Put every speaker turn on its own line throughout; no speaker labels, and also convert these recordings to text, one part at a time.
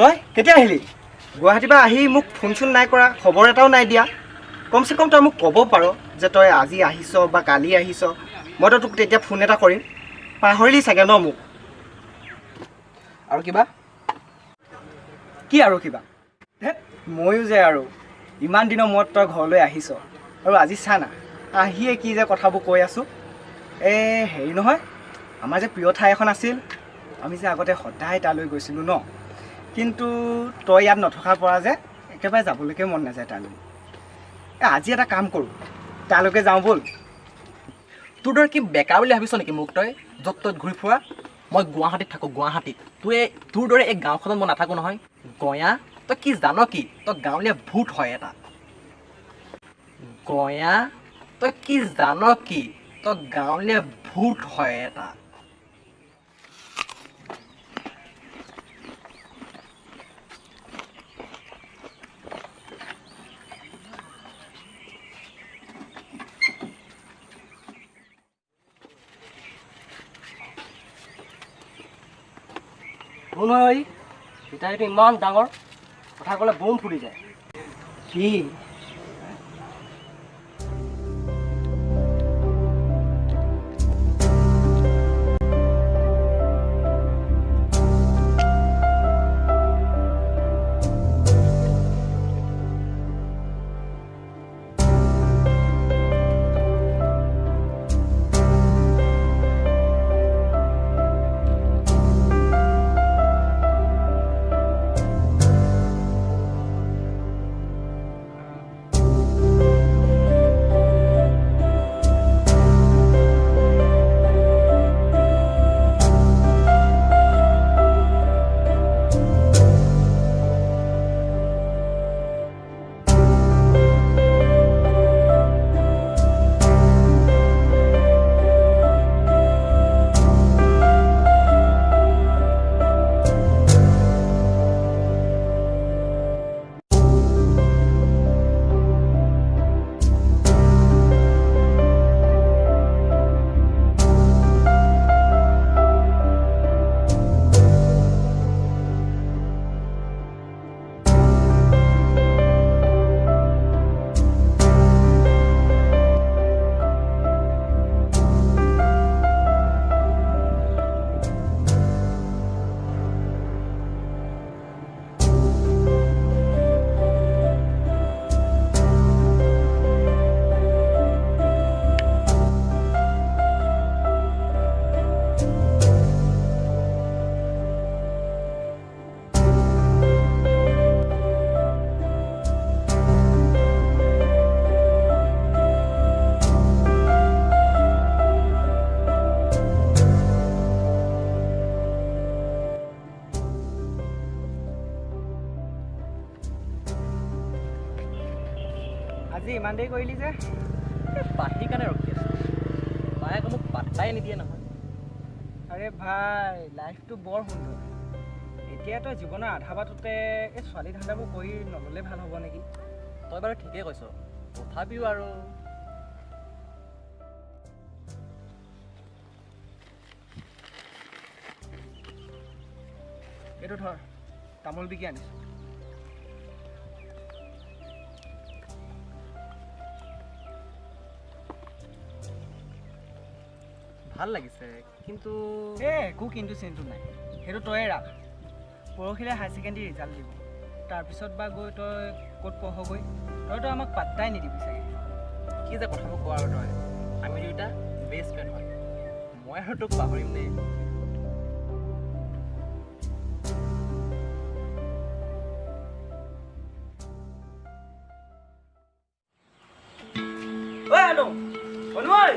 তই কেতিয়া আহিলি? গুৱাহাটীৰ পৰা আহি মোক ফোন চোন নাই কৰা, খবৰ এটাও নাই দিয়া। কমচে কম তই মোক ক'ব পাৰ যে তই আজি আহিছ বা কালি আহিছ, মইতো তোক তেতিয়া ফোন এটা কৰিম। পাহৰিলি চাগে ন মোক?
আৰু কিবা?
কি আৰু কিবা? ধেত, ময়ো যে আৰু ইমান দিনৰ মূৰত তই ঘৰলৈ আহিছ, আৰু আজি চা না আহিয়ে কি যে কথাবোৰ কৈ আছোঁ। হেৰি নহয়, আমাৰ যে প্ৰিয় ঠাই এখন আছিল, আমি যে আগতে সদায় তালৈ গৈছিলোঁ ন, কিন্তু তই ইয়াত নথকাৰ পৰা যে একেবাৰে যাবলৈকে মন নাযায় তালৈ। আজি এটা কাম কৰোঁ, তালৈকে যাওঁ ব'ল।
তোৰ দৰে কি বেকাৰ বুলি ভাবিছ নেকি মোক তই, য'ত ত'ত ঘূৰি ফুৰা? মই গুৱাহাটীত থাকোঁ, গুৱাহাটীত। তোৰ দৰে এই গাঁওখনত মই নাথাকোঁ নহয়। গঞা, তই কি জান কি? তই গাঁৱলীয়া ভূত হয় এটা। গঞা, তই কি জান কি? তই গাঁৱলীয়া ভূত হয় এটা।
নহয় পিতাইটো ইমান ডাঙৰ, কথা ক'লে বম ফুৰি যায়। কি আজি ইমান দেৰি কৰিলি যে?
পাহিৰ কাৰণে ৰখি আছোঁ, মায়ে আকৌ মোক পাত্তাই নিদিয়ে নহয়।
আৰে ভাই, লাইফটো বৰ সুন্দৰ। এতিয়া তই জীৱনৰ আধা বাটতে এই ছোৱালী ধান্দাবোৰ কৰি নল'লে ভাল হ'ব নেকি?
তই বাৰু ঠিকেই কৈছ, তথাপিও আৰু
এইটো ধৰ, তামোল বিকি আনিছোঁ।
ভাল লাগিছে, কিন্তু
একো কিন্তু চিন্তু নাই, সেইটো তয়ে ৰাখ। পৰহিলৈ হায়াৰ ছেকেণ্ডেৰী ৰিজাল্ট দিব, তাৰপিছত বা গৈ তই ক'ত পঢ়গৈ, তইতো আমাক পাত্তাই নিদিবি চাগে।
কি যে কথাবোৰ কোৱা আৰু তই, আমি দুয়োটা বেষ্ট ফ্ৰেণ্ড হয়, মই আৰু তোক পাহৰিম নে?
ঐ আনু, অনু ঐ,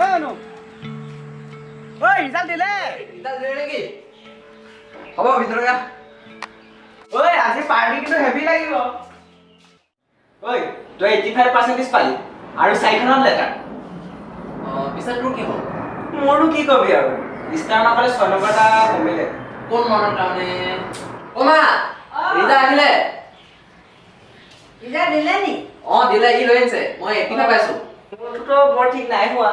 ঐ আনু, ঐ ৰিজাল্ট দিলে।
ৰিজাল্ট দিলে নেকি? হ'ব ভিতৰত যা।
ঐ আজি পাৰ্টি কিন্তু হেভি লাগিব। ঐ তই 85% পালি আৰু 4খনত লেটাৰ।
পিছত তোৰ কি হ'ল?
মোৰনো কি কবি আৰু, ষ্টাৰ নাপালে 6 নম্বৰ এটা কমিলে।
কোন মনৰ কাৰণে? অ' মা, ৰিজাল্ট আহিলে।
ৰিজাল্ট দিলে নি?
দিলে, ই লৈ আনিছে, মই 85 পাইছোঁ।
মোৰটোতো বৰ ঠিক নাই হোৱা,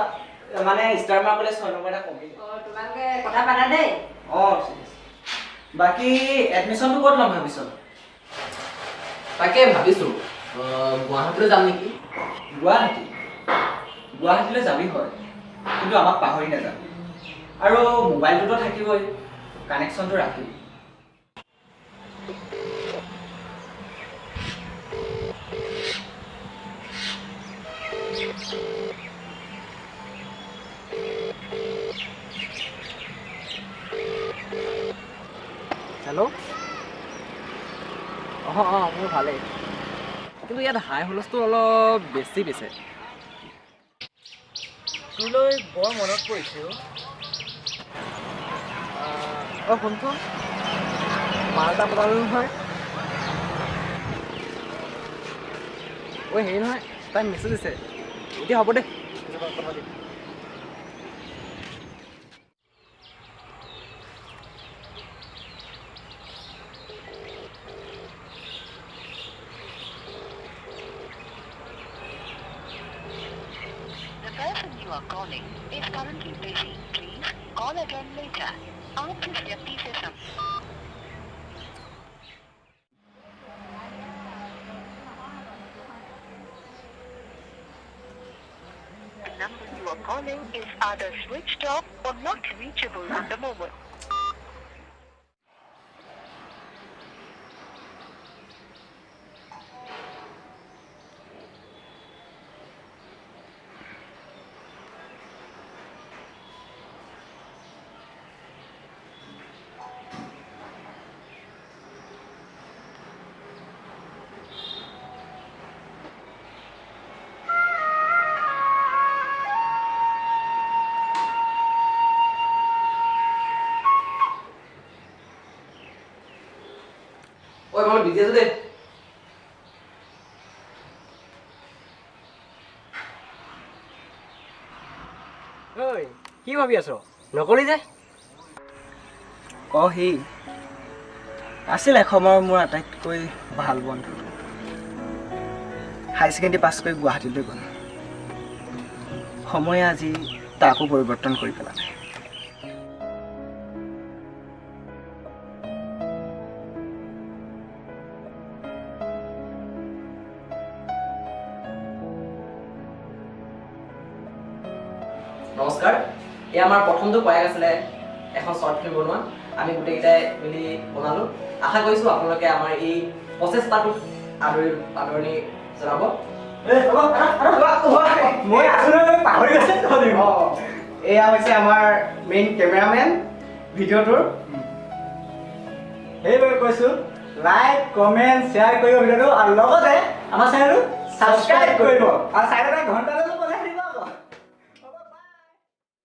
মানে ষ্টাৰ মাৰ্কলে 6 নম্বৰ এটা কমিলে।
তোমালোকে কথা পাতা দেই।
ঠিক আছে। বাকী এডমিশ্যনটো ক'ত ল'ম ভাবিছ?
তাকে ভাবিছোঁ গুৱাহাটীলৈ যাম নেকি।
গুৱাহাটীলৈ যাবি হয়, কিন্তু আমাক পাহৰি নাযাবি। আৰু মোবাইলটোতো থাকিবই, কানেকশ্যনটো ৰাখিবি।
হেল্ল'। মোৰ ভালেই, কিন্তু ইয়াত হাই হুলস্থুল অলপ বেছি দিছে।
তোলৈ বৰ মনত পৰিছে
শুনচোন, মাল এটা পতালো নহয়। হেৰি নহয়, তাই মেছেজ দিছে। এতিয়া হ'ব দে, পিছত কথা পাতিম।
The person you are calling is currently busy. Please call again later. आप जिस व्यक्ति से The number you are calling is either switched off or not reachable at the moment.
মই বিজি আছো দেই। কি ভাবি আছ? নকলি যে?
সি আছিল এসময়ৰ মোৰ আটাইতকৈ ভাল বন্ধু। হাই ছেকেণ্ডেৰী পাছ কৰি গুৱাহাটীলৈ গ'ল। সময়ে আজি তাকো পৰিৱৰ্তন কৰি পেলালে।
নমস্কাৰ, এই আমাৰ প্ৰথমটো প্ৰয়াস আছিলে এখন শ্বৰ্ট ফিল্ম বনোৱা। আমি গোটেইকেইটাই মিলি বনালোঁ। আশা কৰিছোঁ আপোনালোকে আমাৰ এই প্ৰচেষ্টাটোক আদৰণি জনাব।
এয়া হৈছে আমাৰ মেইন কেমেৰামেন ভিডিঅ'টোৰ। সেইবাবে কৈছোঁ লাইক, কমেণ্ট, শ্বেয়াৰ কৰিব ভিডিঅ'টো, আৰু লগতে আমাৰ চেনেলটো ছাবস্ক্ৰাইব কৰিব আৰু চাইডতে ঘণ্টাটো